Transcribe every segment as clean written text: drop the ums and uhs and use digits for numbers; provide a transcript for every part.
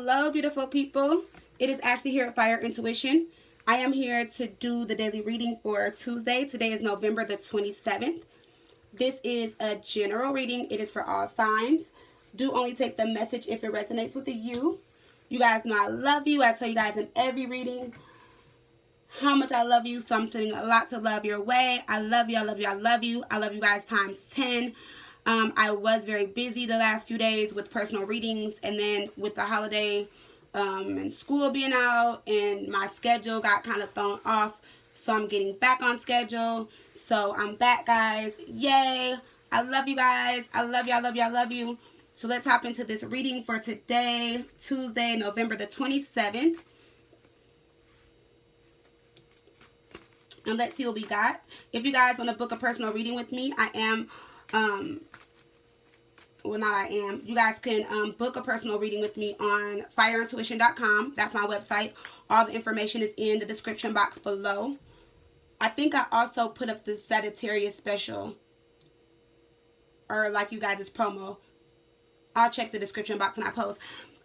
Hello, beautiful people. It is Ashley here at Fire Intuition. I am here to do the daily reading for Tuesday. Today is November the 27th. This is a general reading. It is for all signs. Do only take the message if it resonates with you. You guys know I love you. I tell you guys in every reading how much I love you. So I'm sending a lot to love your way. I love you. I love you. I love you. I love you guys times 10. I was very busy the last few days with personal readings, and then with the holiday and school being out, and my schedule got kind of thrown off, so I'm getting back on schedule. So I'm back, guys. Yay! I love you guys. I love you. I love you. I love you. So let's hop into this reading for today, Tuesday, November the 27th. And let's see what we got. If you guys want to book a personal reading with me, I am... you guys can book a personal reading with me on fireintuition.com. That's my website. All the information is in the description box below. I think I also put up the Sagittarius special, or like you guys' promo. I'll check the description box when I post.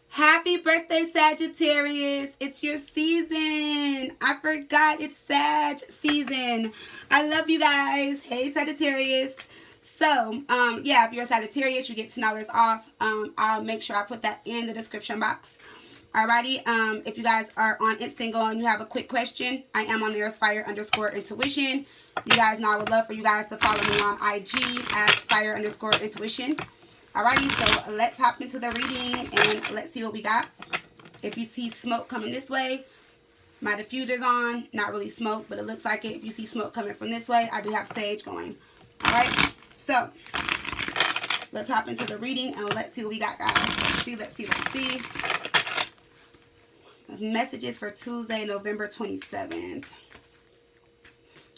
Happy birthday, Sagittarius. It's your season. I forgot it's Sag season. I love you guys. Hey, Sagittarius. So, yeah, if you're a Sagittarius, you get $10 off. I'll make sure I put that in the description box. Alrighty, if you guys are on Instagram and you have a quick question, I am on there as fire_intuition. You guys know I would love for you guys to follow me on IG at fire_intuition. Alrighty, so let's hop into the reading and let's see what we got. If you see smoke coming this way, my diffuser's on. Not really smoke, but it looks like it. If you see smoke coming from this way, I do have sage going. Alright. So, let's hop into the reading and let's see what we got, guys. Let's see. Messages for Tuesday, November 27th.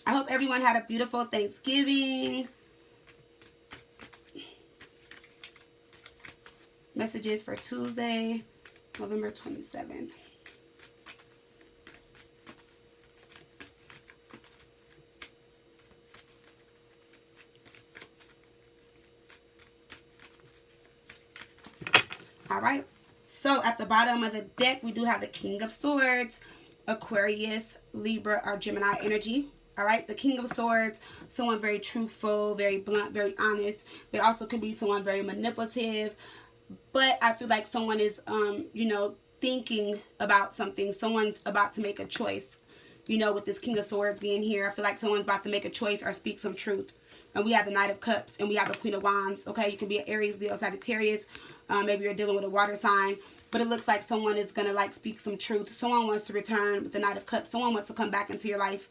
I hope everyone had a beautiful Thanksgiving. Messages for Tuesday, November 27th. Alright, so at the bottom of the deck, we do have the King of Swords, Aquarius, Libra, or Gemini energy. Alright, the King of Swords, someone very truthful, very blunt, very honest. They also can be someone very manipulative, but I feel like someone is, you know, thinking about something. Someone's about to make a choice, you know, with this King of Swords being here. I feel like someone's about to make a choice or speak some truth. And we have the Knight of Cups, and we have the Queen of Wands. Okay, you can be an Aries, Leo, Sagittarius. Maybe you're dealing with a water sign, but it looks like someone is going to like speak some truth. Someone wants to return with the Knight of Cups. Someone wants to come back into your life.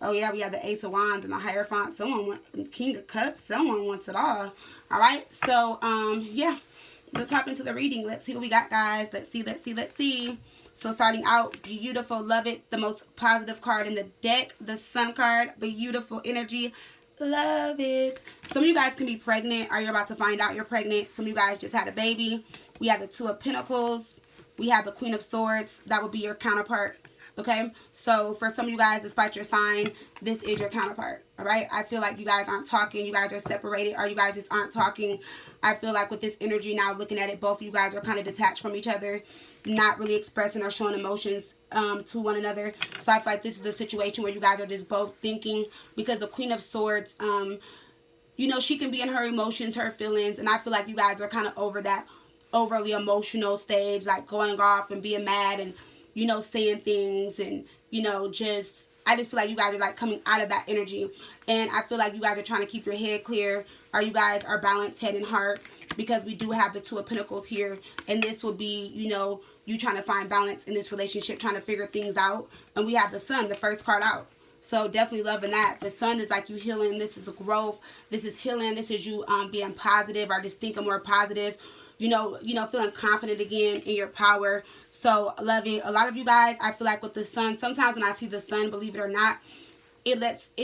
Oh yeah, we have the Ace of Wands and the Hierophant. Someone wants King of Cups. Someone wants it all. All right. So, yeah, let's hop into the reading. Let's see what we got, guys. Let's see. So starting out, beautiful. Love it. The most positive card in the deck, the Sun card. Beautiful energy. Love it. Some of you guys can be pregnant, or you're about to find out you're pregnant. Some of you guys just had a baby. We have the Two of Pentacles. We have the Queen of Swords. That would be your counterpart. Okay, so for some of you guys, despite your sign, this is your counterpart. All right, I feel like you guys aren't talking. You guys are separated, or you guys just aren't talking. I feel like with this energy now, looking at it, both of you guys are kind of detached from each other, not really expressing or showing emotions to one another. So I feel like this is a situation where you guys are just both thinking, because the Queen of Swords, you know, she can be in her emotions, her feelings, and I feel like you guys are kind of over that overly emotional stage, like going off and being mad and, you know, saying things, and, you know, just, I just feel like you guys are like coming out of that energy. And I feel like you guys are trying to keep your head clear, or you guys are balanced head and heart, because we do have the Two of Pentacles here, and this will be, you know, you trying to find balance in this relationship, trying to figure things out. And we have the Sun, the first card out. So definitely loving that. The Sun is like you healing. This is a growth. This is healing. This is you being positive, or just thinking more positive. You know, feeling confident again in your power. So love it. A lot of you guys, I feel like with the Sun, sometimes when I see the Sun, believe it or not, it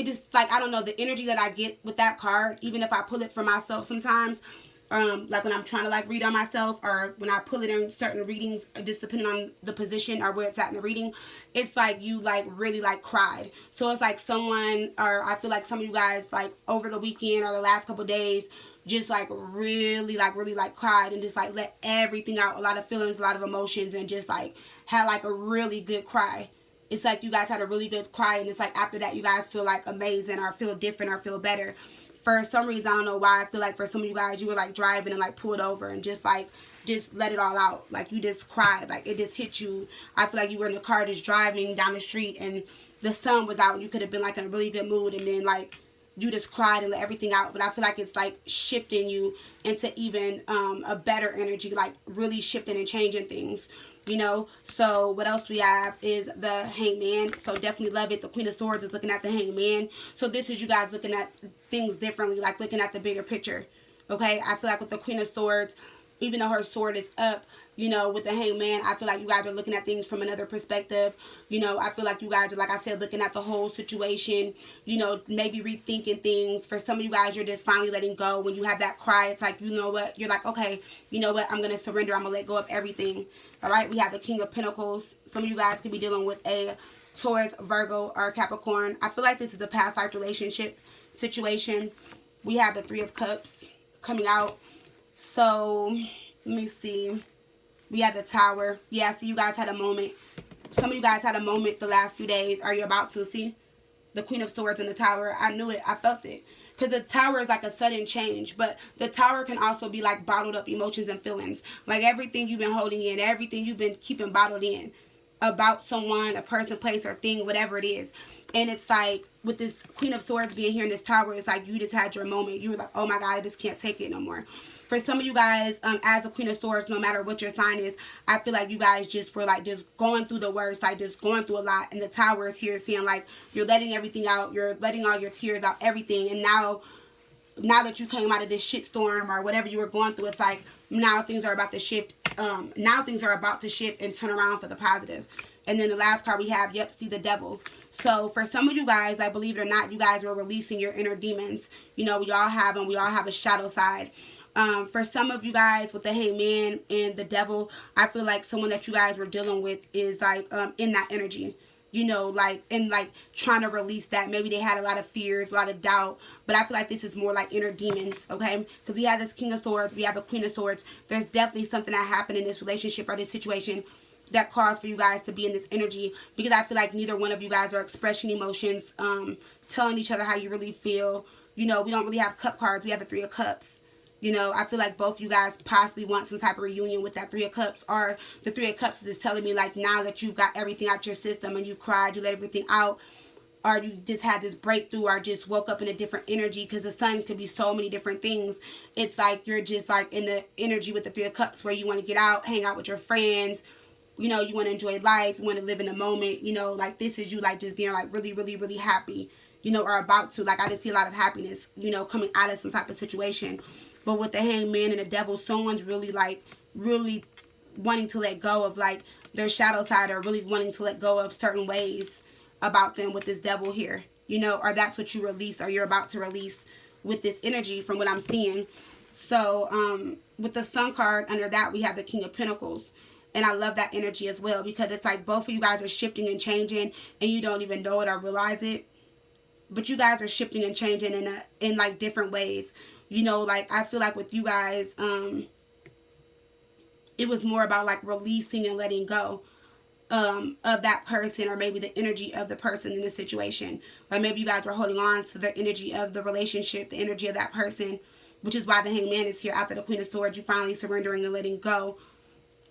just like, I don't know, the energy that I get with that card, even if I pull it for myself sometimes, like when I'm trying to like read on myself, or when I pull it in certain readings, just depending on the position or where it's at in the reading, it's like you like really like cried. So it's like someone, or I feel like some of you guys like over the weekend or the last couple days, just like really like cried and just like let everything out, a lot of feelings, a lot of emotions, and just like had like a really good cry. It's like you guys had a really good cry, and it's like after that you guys feel like amazing or feel different or feel better. For some reason, I don't know why, I feel like for some of you guys, you were like driving and like pulled over and just like just let it all out. Like you just cried, like it just hit you. I feel like you were in the car just driving down the street and the sun was out and you could have been like in a really good mood, and then like you just cried and let everything out. But I feel like it's like shifting you into even a better energy, like really shifting and changing things, you know. So what else we have is the Hangman. So definitely love it. The Queen of Swords is looking at the Hangman. So this is you guys looking at things differently, like looking at the bigger picture. Okay, I feel like with the Queen of Swords, even though her sword is up, you know, with the Hangman, I feel like you guys are looking at things from another perspective. You know, I feel like you guys are, like I said, looking at the whole situation, you know, maybe rethinking things. For some of you guys, you're just finally letting go. When you have that cry, it's like, you know what, you're like, okay, you know what, I'm going to surrender. I'm going to let go of everything. All right, we have the King of Pentacles. Some of you guys could be dealing with a Taurus, Virgo, or Capricorn. I feel like this is a past life relationship situation. We have the Three of Cups coming out. So, let me see. We had the Tower. Yeah, so you guys had a moment. Some of you guys had a moment the last few days. Are you about to see? The Queen of Swords and the Tower. I knew it. I felt it. Because the Tower is like a sudden change. But the Tower can also be like bottled up emotions and feelings. Like everything you've been holding in. Everything you've been keeping bottled in. About someone, a person, place, or thing. Whatever it is. And it's like, with this Queen of Swords being here in this Tower, it's like you just had your moment. You were like, oh my God, I just can't take it no more. For some of you guys, as a Queen of Swords, no matter what your sign is, I feel like you guys just were like just going through the worst, like just going through a lot. And the Tower is here saying like you're letting everything out, you're letting all your tears out, everything. And now that you came out of this shitstorm or whatever you were going through, it's like now things are about to shift. Now things are about to shift and turn around for the positive. And then the last card we have, yep, see the Devil. So for some of you guys, I believe it or not, you guys were releasing your inner demons. You know, we all have them. We all have a shadow side. For some of you guys with the Hangman and the Devil, I feel like someone that you guys were dealing with is like in that energy, you know, like and like trying to release that. Maybe they had a lot of fears, a lot of doubt, but I feel like this is more like inner demons, okay? Because we have this King of Swords, we have a Queen of Swords. There's definitely something that happened in this relationship or this situation that caused for you guys to be in this energy, because I feel like neither one of you guys are expressing emotions, telling each other how you really feel. You know, we don't really have cup cards. We have the Three of Cups. You know, I feel like both you guys possibly want some type of reunion with that Three of Cups. Or the Three of Cups is telling me like now that you've got everything out your system and you cried, you let everything out. Or you just had this breakthrough or just woke up in a different energy. Because the sun could be so many different things. It's like you're just like in the energy with the Three of Cups where you want to get out, hang out with your friends. You know, you want to enjoy life. You want to live in the moment. You know, like this is you like just being like really, really, really happy. You know, or about to. Like I just see a lot of happiness, you know, coming out of some type of situation. But with the Hangman and the Devil, someone's really like, really wanting to let go of like their shadow side, or really wanting to let go of certain ways about them with this Devil here. You know, or that's what you release or you're about to release with this energy from what I'm seeing. So, with the Sun card under that, we have the King of Pentacles. And I love that energy as well, because it's like both of you guys are shifting and changing and you don't even know it or realize it. But you guys are shifting and changing in like different ways. You know, like I feel like with you guys, it was more about like releasing and letting go of that person, or maybe the energy of the person in the situation. Like maybe you guys were holding on to the energy of the relationship, the energy of that person, which is why the Hangman is here after the Queen of Swords. You're finally surrendering and letting go.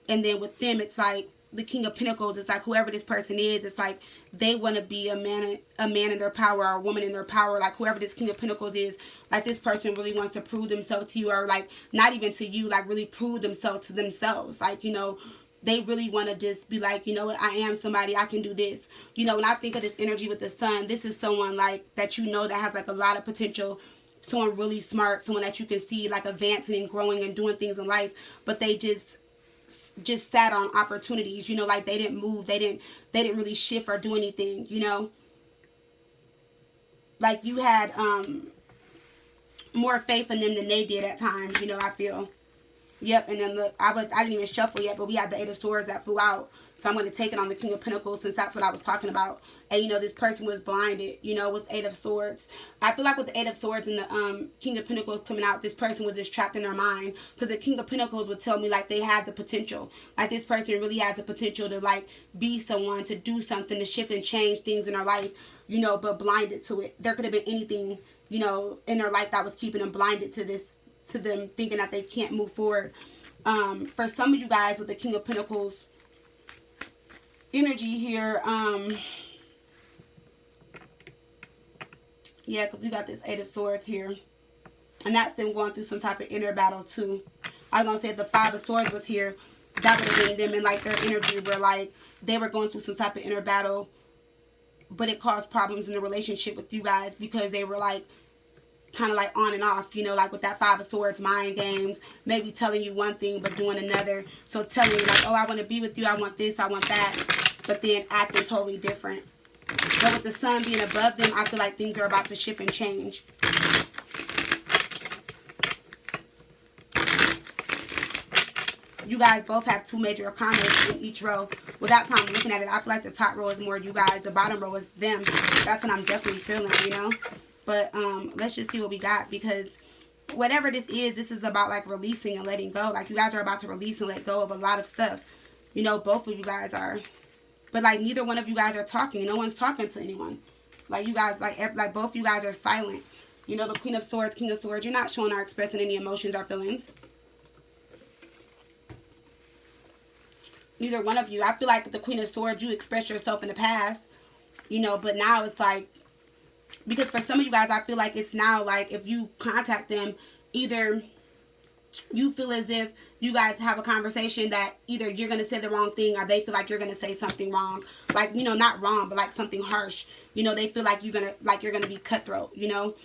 And then with them, it's like the King of Pentacles. It's like whoever this person is, it's like they want to be a man in their power, or a woman in their power. Like whoever this King of Pentacles is, like this person really wants to prove themselves to you, or like not even to you, like really prove themselves to themselves. Like, you know, they really want to just be like, you know what, I am somebody, I can do this. You know, when I think of this energy with the Sun, this is someone like that, you know, that has like a lot of potential. Someone really smart, someone that you can see like advancing and growing and doing things in life, but they just sat on opportunities, you know, like they didn't move, they didn't really shift or do anything, you know. Like you had more faith in them than they did at times, you know, I feel. Yep, and then look, I didn't even shuffle yet, but we have the Eight of Swords that flew out. So I'm going to take it on the King of Pentacles, since that's what I was talking about. And, you know, this person was blinded, you know, with Eight of Swords. I feel like with the Eight of Swords and the King of Pentacles coming out, this person was just trapped in their mind. Because the King of Pentacles would tell me, like, they had the potential. Like, this person really has the potential to, like, be someone, to do something, to shift and change things in their life, you know, but blinded to it. There could have been anything, you know, in their life that was keeping them blinded to this, to them thinking that they can't move forward. For some of you guys with the King of Pentacles energy here, yeah, because we got this Eight of Swords here, and that's them going through some type of inner battle too. I was gonna say if the Five of Swords was here, that would have been them, and like their energy where like they were going through some type of inner battle, but it caused problems in the relationship with you guys because they were like kind of like on and off, you know, like with that Five of Swords, mind games, maybe telling you one thing but doing another. So telling you like, oh, I want to be with you, I want this, I want that, but then acting totally different. But with the Sun being above them, I feel like things are about to shift and change. You guys both have two major arcanas in each row. Without time looking at it, I feel like the top row is more you guys, the bottom row is them. That's what I'm definitely feeling, you know. But let's just see what we got, because whatever this is about like releasing and letting go. Like you guys are about to release and let go of a lot of stuff. You know, both of you guys are. But like neither one of you guys are talking. No one's talking to anyone. Like you guys, like both of you guys are silent. You know, the Queen of Swords, King of Swords, you're not showing or expressing any emotions or feelings. Neither one of you. I feel like the Queen of Swords, you expressed yourself in the past. You know, but now it's like, because for some of you guys, I feel like it's now like if you contact them, either you feel as if you guys have a conversation that either you're going to say the wrong thing or they feel like you're going to say something wrong. Like, you know, not wrong, but like something harsh. You know, they feel like you're going to be cutthroat, you know.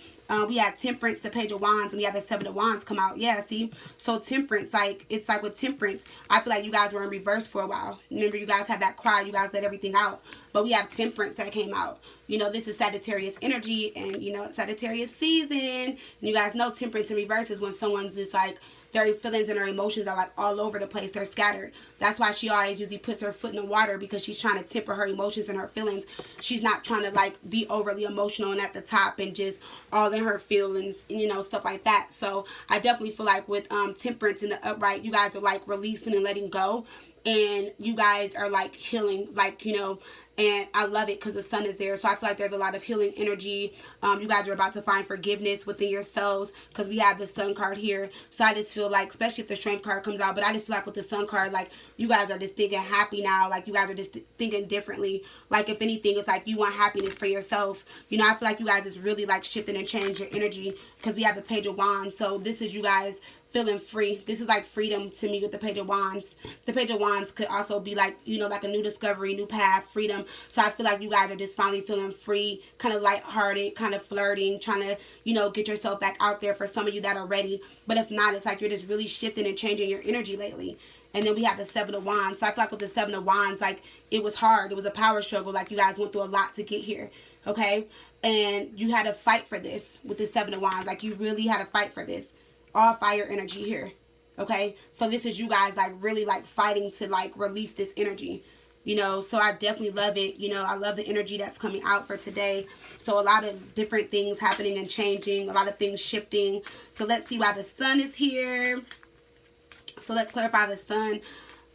We had Temperance, the Page of Wands, and we had the Seven of Wands come out. Yeah, see? So Temperance, like, it's like with Temperance, I feel like you guys were in reverse for a while. Remember, you guys had that cry. You guys let everything out. But we have Temperance that came out. You know, this is Sagittarius energy, and, you know, it's Sagittarius season. And you guys know Temperance in reverse is when someone's just, like, their feelings and their emotions are, like, all over the place. They're scattered. That's why she always usually puts her foot in the water, because she's trying to temper her emotions and her feelings. She's not trying to, like, be overly emotional and at the top and just all in her feelings, you know, stuff like that. So I definitely feel like with Temperance in the upright, you guys are, like, releasing and letting go. And you guys are, like, healing, like, you know, and I love it because the Sun is there. So I feel like there's a lot of healing energy. You guys are about to find forgiveness within yourselves because we have the Sun card here. So I just feel like, especially if the Strength card comes out, but I just feel like with the Sun card, like, you guys are just thinking happy now. Like, you guys are just thinking differently. Like, if anything, it's like you want happiness for yourself. You know, I feel like you guys is really, like, shifting and changing your energy because we have the Page of Wands. So this is you guys feeling free. This is like freedom to me with the Page of Wands. The Page of Wands could also be like, you know, like a new discovery, new path, freedom. So I feel like you guys are just finally feeling free, kind of lighthearted, kind of flirting, trying to, you know, get yourself back out there for some of you that are ready. But if not, it's like you're just really shifting and changing your energy lately. And then we have the Seven of Wands. So I feel like with the Seven of Wands, like, it was hard. It was a power struggle. Like, you guys went through a lot to get here. Okay? And you had to fight for this with the Seven of Wands. Like, you really had to fight for this. All fire energy here. Okay? So this is you guys, like, really, like, fighting to, like, release this energy. You know? So I definitely love it. You know, I love the energy that's coming out for today. So a lot of different things happening and changing. A lot of things shifting. So let's see why the Sun is here. So let's clarify the Sun.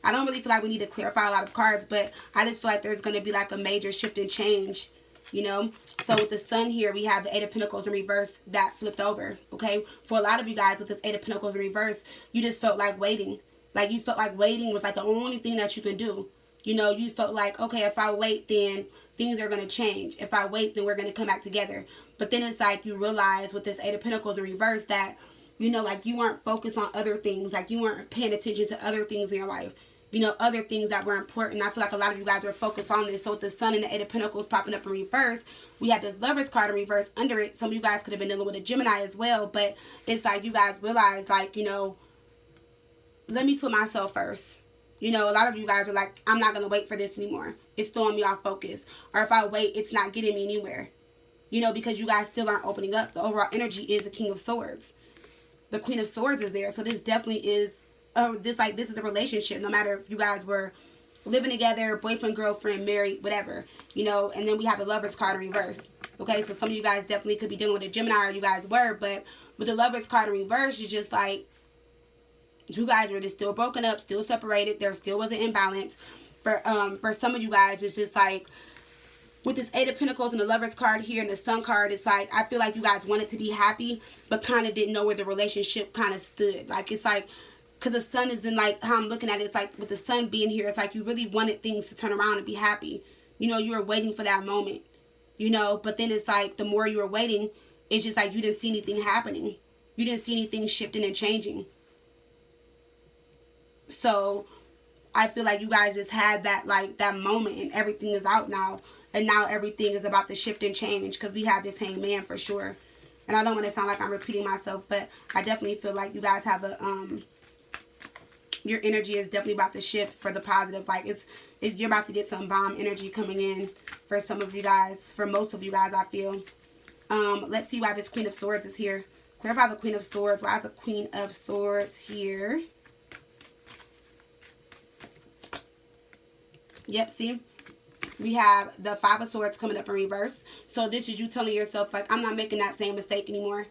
I don't really feel like we need to clarify a lot of cards, but I just feel like there's going to be like a major shift and change, you know. So with the Sun here, we have the Eight of Pentacles in reverse that flipped over, okay. For a lot of you guys with this Eight of Pentacles in reverse, you just felt like waiting. Like, you felt like waiting was like the only thing that you could do. You know, you felt like, okay, if I wait, then things are going to change. If I wait, then we're going to come back together. But then it's like you realize with this Eight of Pentacles in reverse that, you know, like, you weren't focused on other things. Like, you weren't paying attention to other things in your life. You know, other things that were important. I feel like a lot of you guys were focused on this. So with the Sun and the Eight of Pentacles popping up in reverse, we had this Lovers card in reverse under it. Some of you guys could have been dealing with a Gemini as well. But it's like you guys realize, like, you know, let me put myself first. You know, a lot of you guys are like, I'm not going to wait for this anymore. It's throwing me off focus. Or if I wait, it's not getting me anywhere. You know, because you guys still aren't opening up. The overall energy is the King of Swords. The Queen of Swords is there. So this definitely is this is a relationship, no matter if you guys were living together, boyfriend, girlfriend, married, whatever, you know. And then we have the Lovers card in reverse. Okay, so some of you guys definitely could be dealing with a Gemini, or you guys were, but with the Lovers card in reverse, it's just like you guys were just still broken up, still separated. There still was an imbalance. For some of you guys, it's just like with this Eight of Pentacles and the Lovers card here and the Sun card, it's like I feel like you guys wanted to be happy, but kind of didn't know where the relationship kind of stood. Like, it's like, because the Sun is in, like, how I'm looking at it, it's like with the Sun being here, it's like you really wanted things to turn around and be happy. You know, you were waiting for that moment, you know, but then it's like the more you were waiting, it's just like you didn't see anything happening. You didn't see anything shifting and changing. So I feel like you guys just had that, like, that moment, and everything is out now. And now everything is about to shift and change, because we have this Hangman for sure. And I don't want to sound like I'm repeating myself, but I definitely feel like you guys have a, your energy is definitely about to shift for the positive. Like, you're about to get some bomb energy coming in for some of you guys, for most of you guys, I feel. Let's see why this Queen of Swords is here. Clarify the Queen of Swords. Why is the Queen of Swords here? Yep, see? We have the Five of Swords coming up in reverse. So this is you telling yourself, like, I'm not making that same mistake anymore.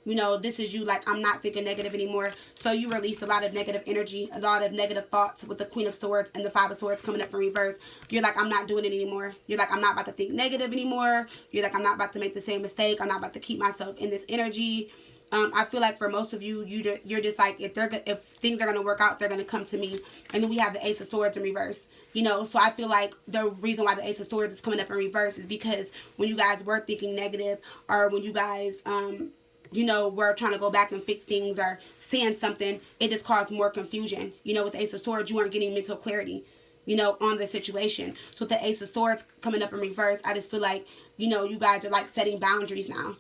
You know, this is you, like, I'm not thinking negative anymore. So you release a lot of negative energy, a lot of negative thoughts with the Queen of Swords and the Five of Swords coming up in reverse. You're like, I'm not doing it anymore. You're like, I'm not about to think negative anymore. You're like, I'm not about to make the same mistake. I'm not about to keep myself in this energy. I feel like for most of you, you're just like, if things are going to work out, they're going to come to me. And then we have the Ace of Swords in reverse. You know, so I feel like the reason why the Ace of Swords is coming up in reverse is because when you guys were thinking negative, or when you guys, you know, were trying to go back and fix things or saying something, it just caused more confusion. You know, with the Ace of Swords, you weren't getting mental clarity, you know, on the situation. So with the Ace of Swords coming up in reverse, I just feel like, you know, you guys are like setting boundaries now.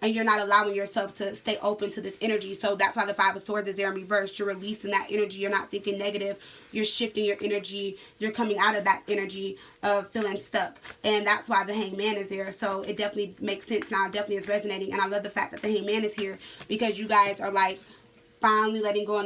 And you're not allowing yourself to stay open to this energy. So that's why the Five of Swords is there in reverse. You're releasing that energy. You're not thinking negative. You're shifting your energy. You're coming out of that energy of feeling stuck. And that's why the Hangman is there. So it definitely makes sense now. It definitely is resonating. And I love the fact that the Hangman is here, because you guys are like finally letting go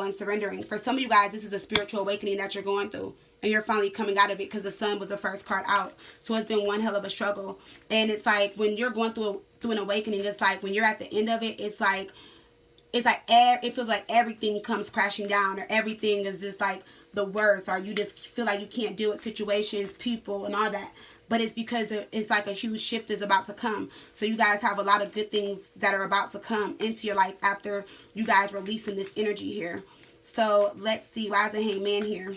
and surrendering. For some of you guys, this is a spiritual awakening that you're going through. And you're finally coming out of it, because the Sun was the first card out. So it's been one hell of a struggle. And it's like when you're going through an awakening, it's like when you're at the end of it, it's like it feels like everything comes crashing down, or everything is just like the worst, or you just feel like you can't deal with situations, people, and all that. But it's because it's like a huge shift is about to come. So you guys have a lot of good things that are about to come into your life after you guys releasing this energy here. So let's see, why is the Hangman here?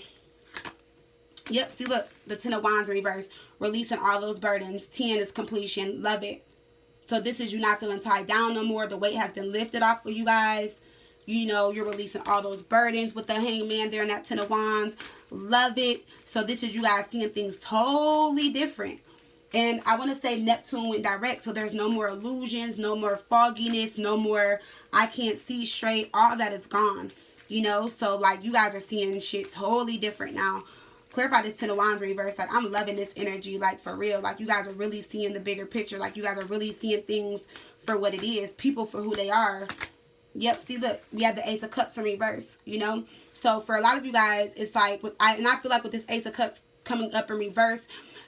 Yep, see, look, the Ten of Wands in reverse. Releasing all those burdens. 10 is completion. Love it. So this is you not feeling tied down no more. The weight has been lifted off for you guys. You know, you're releasing all those burdens with the Hangman there in that Ten of Wands. Love it. So this is you guys seeing things totally different. And I want to say Neptune went direct. So there's no more illusions, no more fogginess, no more I can't see straight. All that is gone. You know, so like you guys are seeing shit totally different now. Clarify this Ten of Wands in reverse. Like, I'm loving this energy, like, for real. Like, you guys are really seeing the bigger picture. Like, you guys are really seeing things for what it is. People for who they are. Yep, see, look. We have the Ace of Cups in reverse, you know? So, for a lot of you guys, it's like, and I feel like with this Ace of Cups coming up in reverse,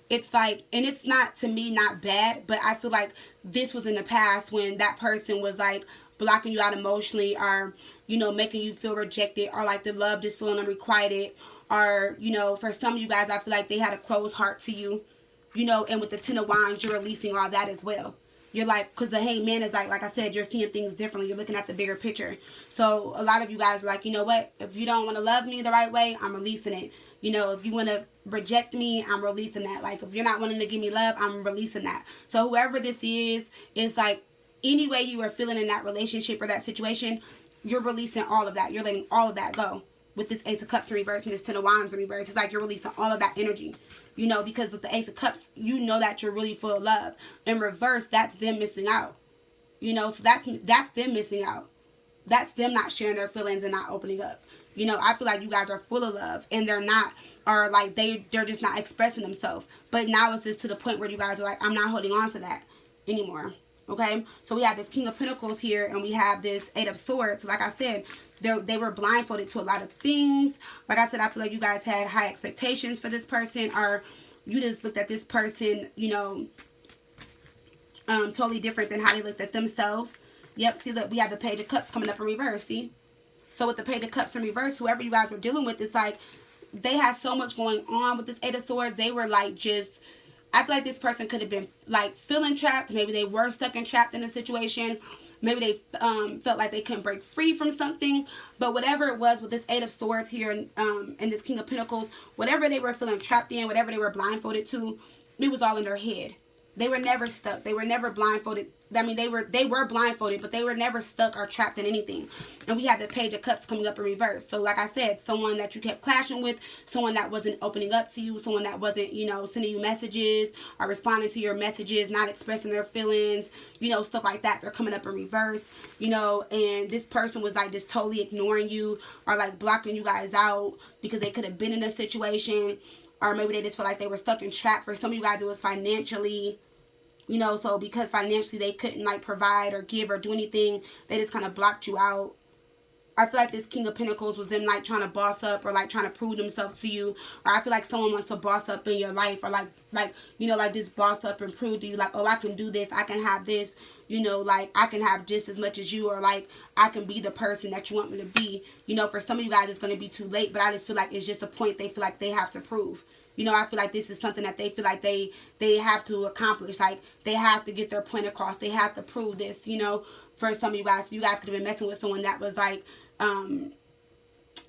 it's like, and it's not, to me, not bad, but I feel like this was in the past when that person was, like, blocking you out emotionally, or, you know, making you feel rejected, or, like, the love just feeling unrequited. Or, you know, for some of you guys, I feel like they had a closed heart to you, you know, and with the Ten of Wands, you're releasing all that as well. You're like, because the Hangman is like I said, you're seeing things differently. You're looking at the bigger picture. So a lot of you guys are like, you know what? If you don't want to love me the right way, I'm releasing it. You know, if you want to reject me, I'm releasing that. Like, if you're not wanting to give me love, I'm releasing that. So whoever this is like, any way you are feeling in that relationship or that situation, you're releasing all of that. You're letting all of that go. With this Ace of Cups in reverse and this Ten of Wands in reverse, it's like you're releasing all of that energy, you know, because with the Ace of Cups, you know that you're really full of love. In reverse, that's them missing out, you know, so that's them missing out. That's them not sharing their feelings and not opening up. You know, I feel like you guys are full of love, and they're not, or like they're just not expressing themselves. But now it's just to the point where you guys are like, I'm not holding on to that anymore. Okay, so we have this King of Pentacles here, and we have this Eight of Swords. Like I said, they were blindfolded to a lot of things. Like I said, I feel like you guys had high expectations for this person, or you just looked at this person, you know, totally different than how they looked at themselves. Yep, see, look, we have the Page of Cups coming up in reverse, see? So with the Page of Cups in reverse, whoever you guys were dealing with, it's like they had so much going on with this Eight of Swords. They were like just, I feel like this person could have been like feeling trapped. Maybe they were stuck and trapped in a situation. Maybe they felt like they couldn't break free from something. But whatever it was with this Eight of Swords here and this King of Pentacles, whatever they were feeling trapped in, whatever they were blindfolded to, it was all in their head. They were never stuck. They were never blindfolded. I mean, they were blindfolded, but they were never stuck or trapped in anything. And we have the Page of Cups coming up in reverse. So like I said, someone that you kept clashing with, someone that wasn't opening up to you, someone that wasn't, you know, sending you messages or responding to your messages, not expressing their feelings, you know, stuff like that. They're coming up in reverse, you know, and this person was like just totally ignoring you or like blocking you guys out because they could have been in a situation, or maybe they just feel like they were stuck and trapped. For some of you guys, it was financially. You know, so because financially they couldn't like provide or give or do anything, they just kind of blocked you out. I feel like this King of Pentacles was them like trying to boss up or like trying to prove themselves to you. Or I feel like someone wants to boss up in your life, or like you know, like just boss up and prove to you like, oh, I can do this, I can have this, you know, like I can have just as much as you, or like I can be the person that you want me to be. You know, for some of you guys it's going to be too late, but I just feel like it's just a point they feel like they have to prove. You know, I feel like this is something that they feel like they have to accomplish. Like, they have to get their point across. They have to prove this, you know, for some of you guys. So you guys could have been messing with someone that was, like,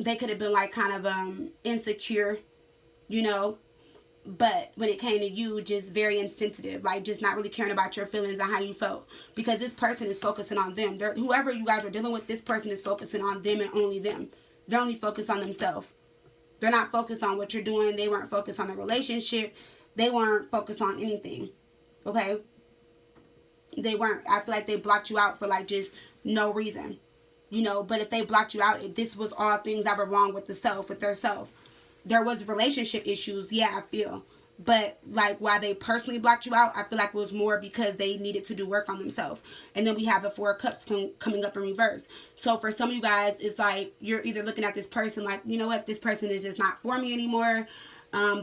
they could have been, like, kind of insecure, you know. But when it came to you, just very insensitive. Like, just not really caring about your feelings and how you felt. Because this person is focusing on them. Whoever you guys are dealing with, this person is focusing on them and only them. They're only focused on themselves. They're not focused on what you're doing. They weren't focused on the relationship. They weren't focused on anything. Okay? They weren't. I feel like they blocked you out for like just no reason. You know, but if they blocked you out, this was all things that were wrong with the self, with their self. There was relationship issues, yeah, I feel. But like why they personally blocked you out, I feel like it was more because they needed to do work on themselves. And then we have the Four of Cups coming up in reverse. So for some of you guys, it's like you're either looking at this person like, you know what, this person is just not for me anymore.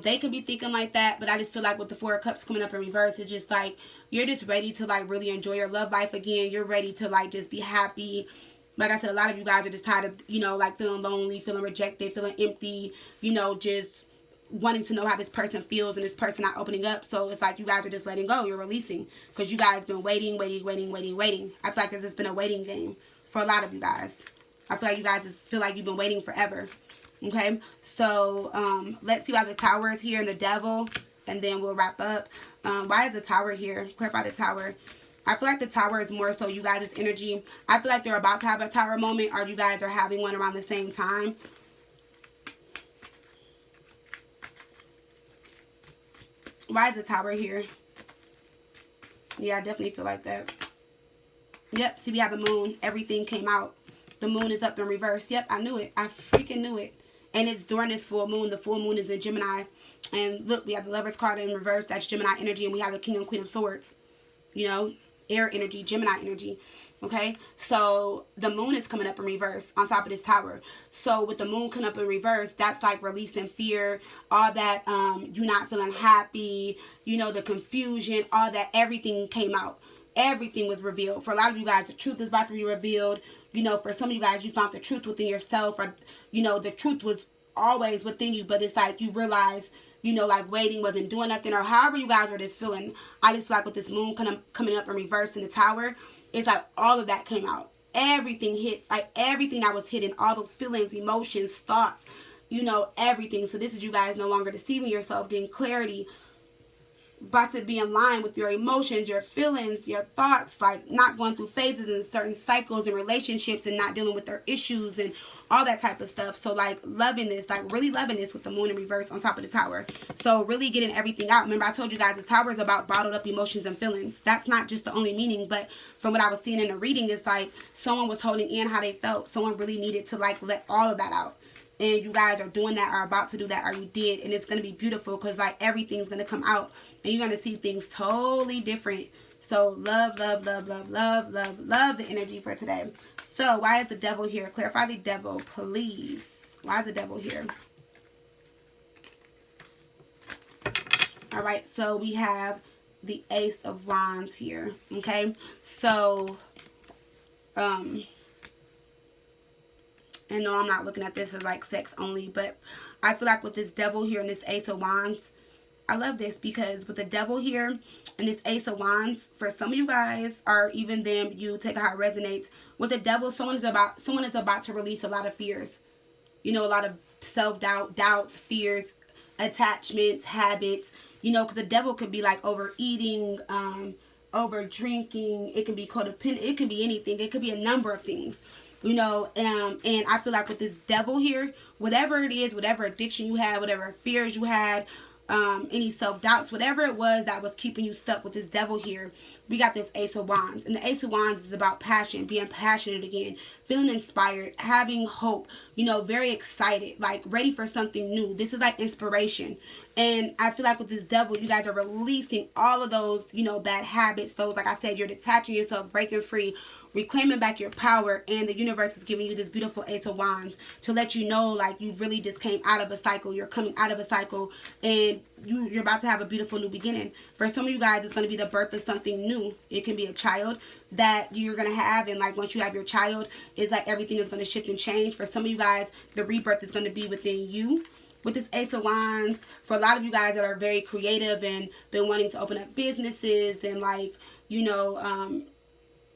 They could be thinking like that, but I just feel like with the Four of Cups coming up in reverse, it's just like you're just ready to like really enjoy your love life again. You're ready to like just be happy. Like I said, a lot of you guys are just tired of, you know, like feeling lonely, feeling rejected, feeling empty, you know, just wanting to know how this person feels and this person not opening up. So it's like you guys are just letting go. You're releasing because you guys been waiting. I feel like it's just been a waiting game for a lot of you guys. I feel like you guys just feel like you've been waiting forever. Okay, so let's see why the Tower is here and the Devil, and then we'll wrap up. Why is the Tower here? Clarify the Tower. I feel like the Tower is more so you guys' energy. I feel like they're about to have a Tower moment, or you guys are having one around the same time. Why is the Tower here? Yeah, I definitely feel like that. Yep, see, we have the Moon. Everything came out. The Moon is up in reverse. Yep, I knew it. I freaking knew it. And it's during this full moon. The full moon is in Gemini. And look, we have the Lovers card in reverse. That's Gemini energy. And we have the King and Queen of Swords. You know, air energy, Gemini energy. Okay, so the Moon is coming up in reverse on top of this Tower. So with the Moon coming up in reverse, that's like releasing fear, all that, you not feeling happy, you know, the confusion, all that, everything came out. Everything was revealed. For a lot of you guys, the truth is about to be revealed. You know, for some of you guys, you found the truth within yourself, or, you know, the truth was always within you, but it's like you realize, you know, like waiting wasn't doing nothing, or however you guys are just feeling. I just feel like with this Moon coming up in reverse in the Tower, it's like all of that came out. Everything hit, like everything that was hidden, all those feelings, emotions, thoughts, you know, everything. So this is you guys no longer deceiving yourself, getting clarity, about to be in line with your emotions, your feelings, your thoughts, like not going through phases and certain cycles and relationships and not dealing with their issues and all that type of stuff. So like loving this, like really loving this with the Moon in reverse on top of the Tower. So really getting everything out. Remember, I told you guys the Tower is about bottled up emotions and feelings. That's not just the only meaning, but from what I was seeing in the reading, it's like someone was holding in how they felt. Someone really needed to like let all of that out. And you guys are doing that, or about to do that, or you did. And it's going to be beautiful because like everything's going to come out. And you're going to see things totally different. So love, love, love, love, love, love, love the energy for today. So why is the devil here? Clarify the devil, please. Why is the devil here? All right, so we have the Ace of Wands here, okay? So, and no, I'm not looking at this as like sex only, but I feel like with this devil here and this Ace of Wands, I love this because with the devil here and this Ace of Wands, for some of you guys, or even them, you take how it resonates. With the devil, someone is about to release a lot of fears. You know, a lot of self-doubt, doubts, fears, attachments, habits. You know, because the devil could be like overeating, over drinking. It can be codependent. It can be anything. It could be a number of things. You know, and I feel like with this devil here, whatever it is, whatever addiction you had, whatever fears you had, any self-doubts, whatever it was that was keeping you stuck with this devil here, we got this Ace of Wands. And the Ace of Wands is about passion, being passionate again, feeling inspired, having hope, you know, very excited, like ready for something new. This is like inspiration. And I feel like with this devil, you guys are releasing all of those, you know, bad habits. Those, like I said, you're detaching yourself, breaking free, reclaiming back your power, and the universe is giving you this beautiful Ace of Wands to let you know, like, you really just came out of a cycle. You're coming out of a cycle, and you're about to have a beautiful new beginning. For some of you guys, it's going to be the birth of something new. It can be a child that you're going to have, and like once you have your child, it's like everything is going to shift and change. For some of you guys, the rebirth is going to be within you. With this Ace of Wands, for a lot of you guys that are very creative and been wanting to open up businesses and, like, you know,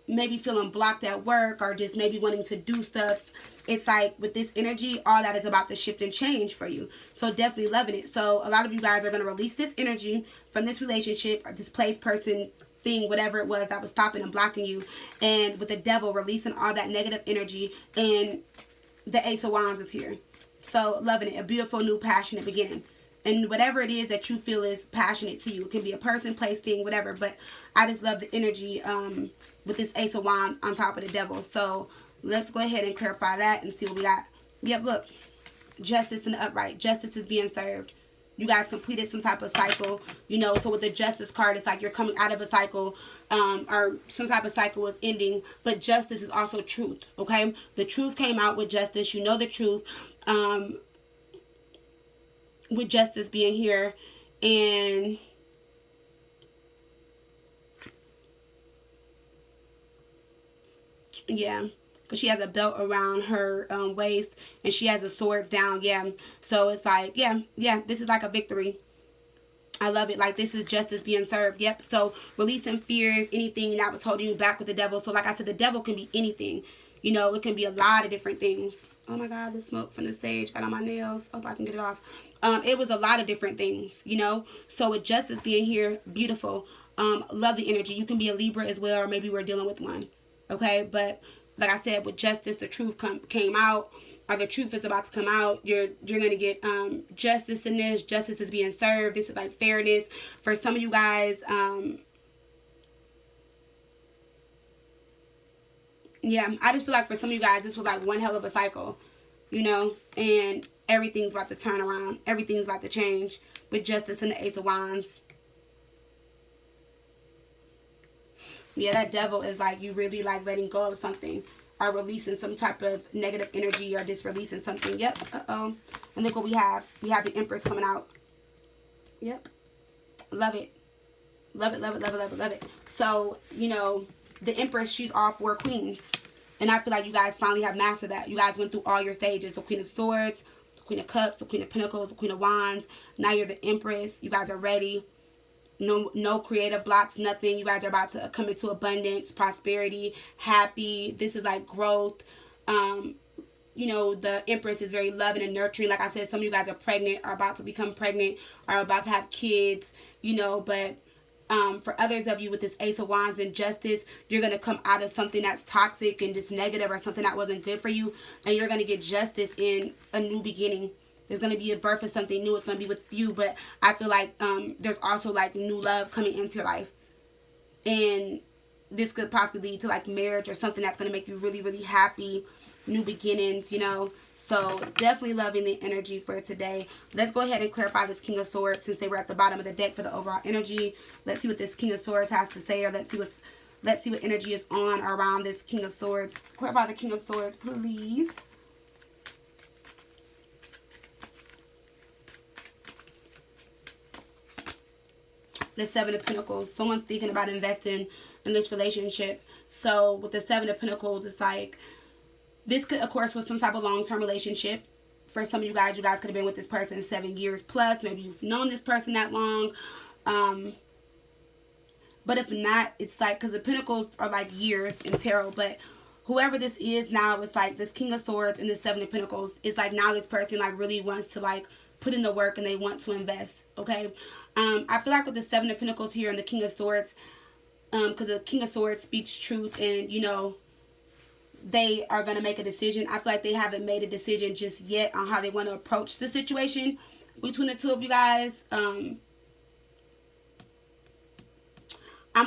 maybe feeling blocked at work or just maybe wanting to do stuff, it's like with this energy, all that is about to shift and change for you. So definitely loving it. So a lot of you guys are going to release this energy from this relationship or displaced person, thing, whatever it was that was stopping and blocking you. And with the devil, releasing all that negative energy, and the Ace of Wands is here. So loving it. A beautiful new passionate beginning. And whatever it is that you feel is passionate to you. It can be a person, place, thing, whatever. But I just love the energy with this Ace of Wands on top of the devil. So let's go ahead and clarify that and see what we got. Yep, look. Justice in the upright. Justice is being served. You guys completed some type of cycle, you know. So with the Justice card, it's like you're coming out of a cycle, or some type of cycle is ending. But justice is also truth, okay? The truth came out with Justice. You know the truth. With Justice being here, and yeah, because she has a belt around her waist, and she has the swords down. Yeah, so it's like, yeah, this is like a victory. I love it. Like, this is justice being served. Yep. So releasing fears, anything that was holding you back with the devil. So like I said, the devil can be anything. You know, it can be a lot of different things. Oh my God, the smoke from the sage got on my nails. Hope I can get it off. It was a lot of different things, you know. So with justice being here, beautiful. Love the energy. You can be a Libra as well, or maybe we're dealing with one. Okay, but like I said, with justice, the truth came out, or the truth is about to come out. You're gonna get justice in this. Justice is being served. This is like fairness for some of you guys. Yeah, I just feel like for some of you guys, this was like one hell of a cycle, you know, and everything's about to turn around. Everything's about to change with Justice and the Ace of Wands. Yeah, that devil is like you really like letting go of something, or releasing some type of negative energy, or just releasing something. Yep. And look what we have. We have the Empress coming out. Yep. Love it. Love it, love it, love it, love it, love it. So, you know, the Empress, she's all 4 queens. And I feel like you guys finally have mastered that. You guys went through all your stages. The Queen of Swords, the Queen of Cups, the Queen of Pentacles, the Queen of Wands. Now you're the Empress. You guys are ready. No creative blocks, nothing. You guys are about to come into abundance, prosperity, happy. This is like growth. You know, the Empress is very loving and nurturing. Like I said, some of you guys are pregnant, are about to become pregnant, are about to have kids, you know, but for others of you with this Ace of Wands and Justice, you're going to come out of something that's toxic and just negative, or something that wasn't good for you, and you're going to get justice in a new beginning. There's going to be a birth of something new. It's going to be with you, but I feel like there's also like new love coming into your life, and this could possibly lead to like marriage or something that's going to make you really, really happy. new beginnings, you know. So definitely loving the energy for today. Let's go ahead and clarify this King of Swords since they were at the bottom of the deck for the overall energy. Let's see what this King of Swords has to say, or let's see what energy is on around this King of Swords. Clarify the King of Swords, please. The Seven of Pentacles. Someone's thinking about investing in this relationship. So with the Seven of Pentacles, it's like, this could, of course, was some type of long-term relationship. For some of you guys could have been with this person 7 years plus. Maybe you've known this person that long. But if not, it's like, because the Pentacles are like years in tarot. But whoever this is now, it's like this King of Swords and the Seven of Pentacles. It's like now this person like really wants to like put in the work and they want to invest. Okay. I feel like with the Seven of Pentacles here and the King of Swords, because the King of Swords speaks truth, and you know, they are going to make a decision. I feel like they haven't made a decision just yet on how they want to approach the situation between the two of you guys. I'm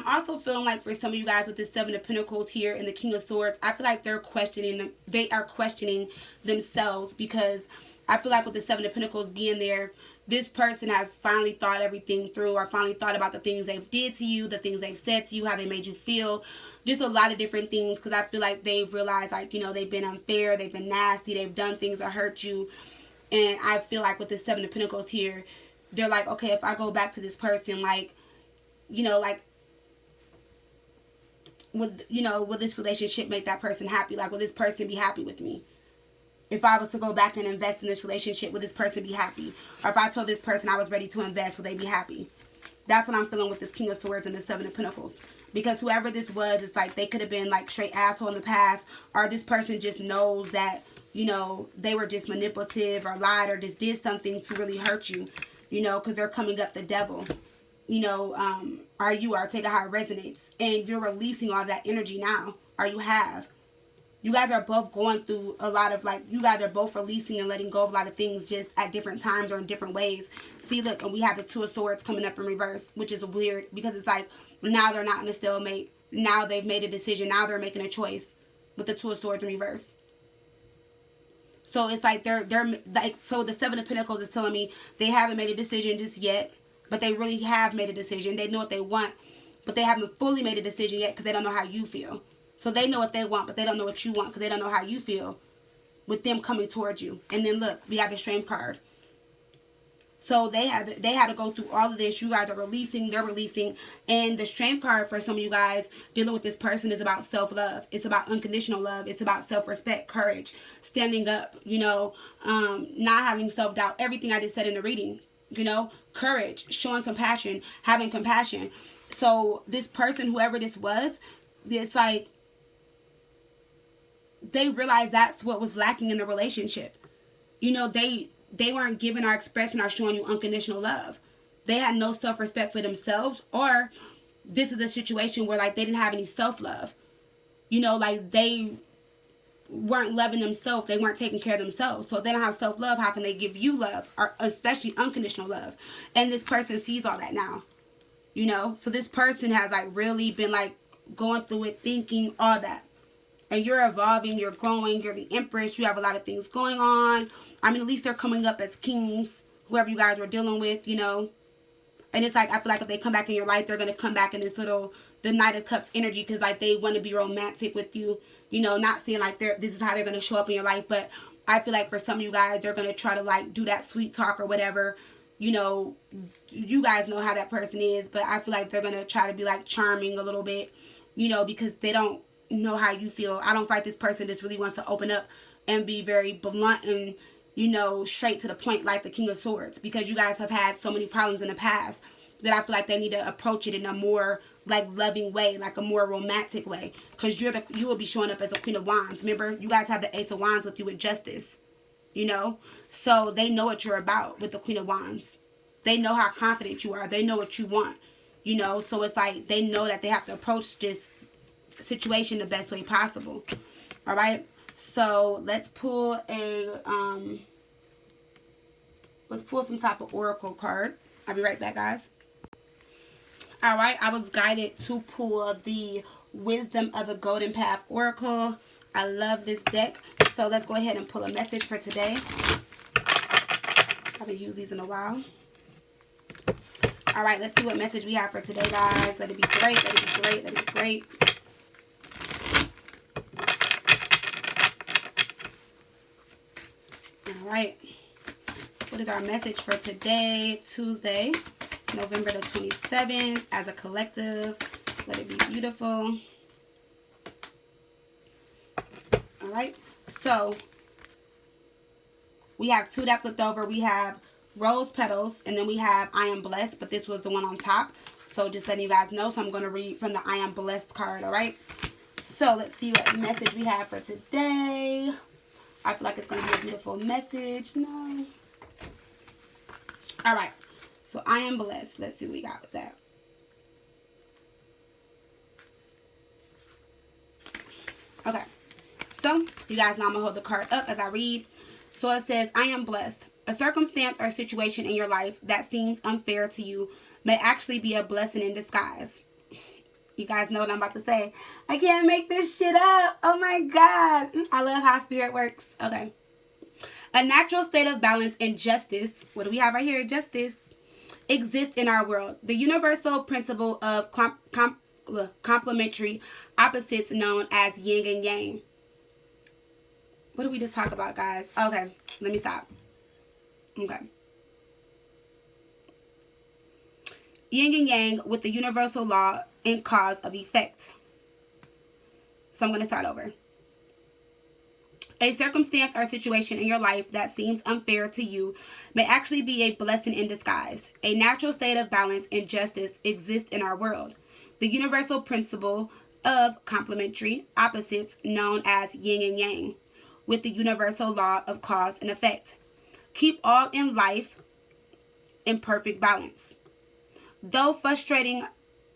also feeling like for some of you guys with the Seven of Pentacles here and the King of Swords, I feel like they are questioning themselves, because I feel like with the Seven of Pentacles being there, this person has finally thought everything through, or finally thought about the things they've did to you, the things they've said to you, how they made you feel. Just a lot of different things, because I feel like they've realized, like, you know, they've been unfair, they've been nasty, they've done things that hurt you. And I feel like with the Seven of Pentacles here, they're like, okay, if I go back to this person, like, you know, like, will this relationship make that person happy? Like, will this person be happy with me? If I was to go back and invest in this relationship, would this person be happy? Or if I told this person I was ready to invest, would they be happy? That's what I'm feeling with this King of Swords and the Seven of Pentacles. Because whoever this was, it's like they could have been like straight asshole in the past. Or this person just knows that, you know, they were just manipulative or lied or just did something to really hurt you. You know, because they're coming up the devil. You know, take it how it resonates. And you're releasing all that energy now. Or you have. You guys are both going through a lot of, like, you guys are both releasing and letting go of a lot of things just at different times or in different ways. See, look, and we have the Two of Swords coming up in reverse, which is weird, because it's like, now they're not in a stalemate. Now they've made a decision. Now they're making a choice with the Two of Swords in reverse. So it's like they're like, so the Seven of Pentacles is telling me they haven't made a decision just yet, but they really have made a decision. They know what they want, but they haven't fully made a decision yet because they don't know how you feel. So they know what they want, but they don't know what you want because they don't know how you feel with them coming towards you. And then look, we have the Strength card. So they had to go through all of this. You guys are releasing, they're releasing. And the Strength card for some of you guys dealing with this person is about self-love. It's about unconditional love. It's about self-respect, courage, standing up, you know, not having self-doubt. Everything I just said in the reading, you know, courage, showing compassion, having compassion. So this person, whoever this was, it's like, they realized that's what was lacking in the relationship. You know, they weren't giving or expressing or showing you unconditional love. They had no self-respect for themselves, or this is a situation where, like, they didn't have any self-love. You know, like, they weren't loving themselves. They weren't taking care of themselves. So if they don't have self-love, how can they give you love, or especially unconditional love? And this person sees all that now. You know, so this person has, like, really been, like, going through it, thinking all that. And you're evolving, you're growing, you're the Empress, you have a lot of things going on. I mean, at least they're coming up as kings, whoever you guys were dealing with, you know. And it's like, I feel like if they come back in your life, they're going to come back in this little, the Knight of Cups energy, because, like, they want to be romantic with you, you know, not saying, like, this is how they're going to show up in your life. But I feel like for some of you guys, they're going to try to, like, do that sweet talk or whatever. You know, you guys know how that person is, but I feel like they're going to try to be, like, charming a little bit, you know, because they don't know how you feel. I don't fight this person just really wants to open up and be very blunt and, you know, straight to the point, like the King of Swords, because you guys have had so many problems in the past that I feel like they need to approach it in a more, like, loving way, like a more romantic way, because you will be showing up as a Queen of Wands. Remember, you guys have the Ace of Wands with you with Justice, you know, so they know what you're about with the Queen of Wands. They know how confident you are. They know what you want, you know, so it's like they know that they have to approach this situation the best way possible. All right, so let's pull some type of oracle card. I'll be right back, guys. All right, I was guided to pull the Wisdom of the Golden Path oracle. I love this deck. So let's go ahead and pull a message for today. I haven't used these in a while. All right, let's see what message we have for today, guys. Let it be great. Let it be great. Let it be great. All right. What is our message for today, Tuesday, November the 27th, as a collective? Let it be beautiful. All right. So we have two that flipped over. We have rose petals, and then we have I am blessed, but this was the one on top. So just letting you guys know. So I'm going to read from the I am blessed card. All right. So let's see what message we have for today. I feel like it's going to be a beautiful message. No. All right. So I am blessed. Let's see what we got with that. Okay. So you guys know I'm going to hold the card up as I read. So it says, I am blessed. A circumstance or situation in your life that seems unfair to you may actually be a blessing in disguise. You guys know what I'm about to say. I can't make this shit up. Oh my God. I love how spirit works. Okay. A natural state of balance and justice. What do we have right here? Justice. Exists in our world. The universal principle of complementary opposites known as yin and yang. What did we just talk about, guys? Okay. Let me stop. Okay. Yin and yang with the universal law and cause of effect. So I'm going to start over. A circumstance or situation in your life that seems unfair to you may actually be a blessing in disguise. A natural state of balance and justice exists in our world. The universal principle of complementary opposites known as yin and yang with the universal law of cause and effect. Keep all in life in perfect balance. Though frustrating,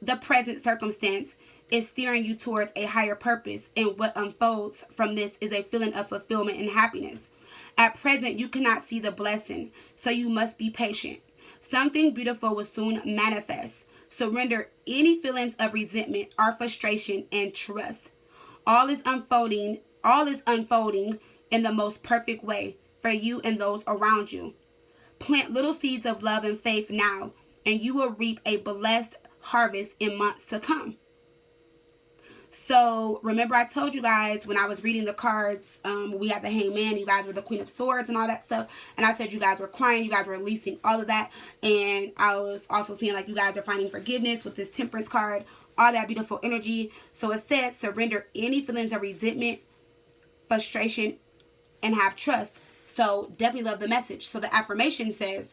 the present circumstance is steering you towards a higher purpose, and what unfolds from this is a feeling of fulfillment and happiness. At present, you cannot see the blessing, so you must be patient. Something beautiful will soon manifest. Surrender any feelings of resentment or frustration and trust. All is unfolding in the most perfect way for you and those around you. Plant little seeds of love and faith now, and you will reap a blessed harvest in months to come. So remember I told you guys when I was reading the cards, we had the Hangman, you guys were the Queen of Swords and all that stuff. And I said you guys were crying, you guys were releasing all of that. And I was also seeing like you guys are finding forgiveness with this Temperance card, all that beautiful energy. So it said surrender any feelings of resentment, frustration, and have trust. So definitely love the message. So the affirmation says,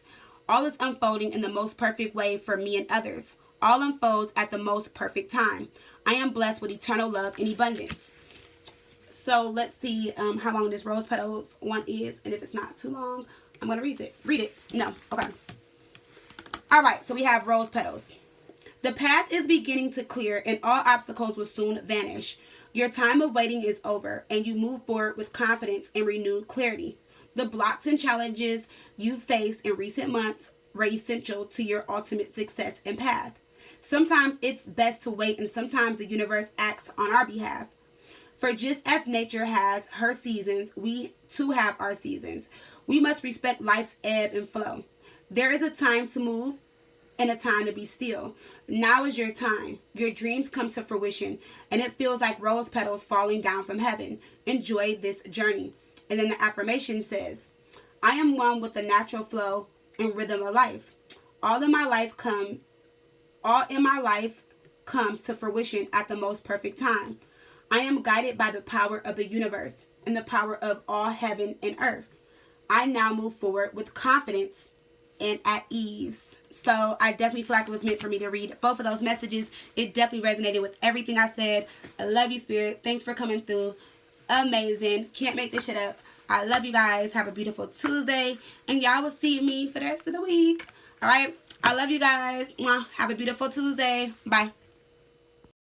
all is unfolding in the most perfect way for me and others. All unfolds at the most perfect time. I am blessed with eternal love and abundance. So let's see how long this rose petals one is. And if it's not too long, I'm going to read it. Read it. No. Okay. All right. So we have rose petals. The path is beginning to clear and all obstacles will soon vanish. Your time of waiting is over and you move forward with confidence and renewed clarity. The blocks and challenges you faced in recent months were essential to your ultimate success and path. Sometimes it's best to wait and sometimes the universe acts on our behalf. For just as nature has her seasons, we too have our seasons. We must respect life's ebb and flow. There is a time to move and a time to be still. Now is your time. Your dreams come to fruition and it feels like rose petals falling down from heaven. Enjoy this journey. And then the affirmation says, I am one with the natural flow and rhythm of life. All in my life comes to fruition at the most perfect time. I am guided by the power of the universe and the power of all heaven and earth. I now move forward with confidence and at ease. So I definitely feel like it was meant for me to read both of those messages. It definitely resonated with everything I said. I love you, Spirit. Thanks for coming through. Amazing. Can't make this shit up. I love you guys. Have a beautiful Tuesday. And y'all will see me for the rest of the week. All right. I love you guys. Have a beautiful Tuesday. Bye.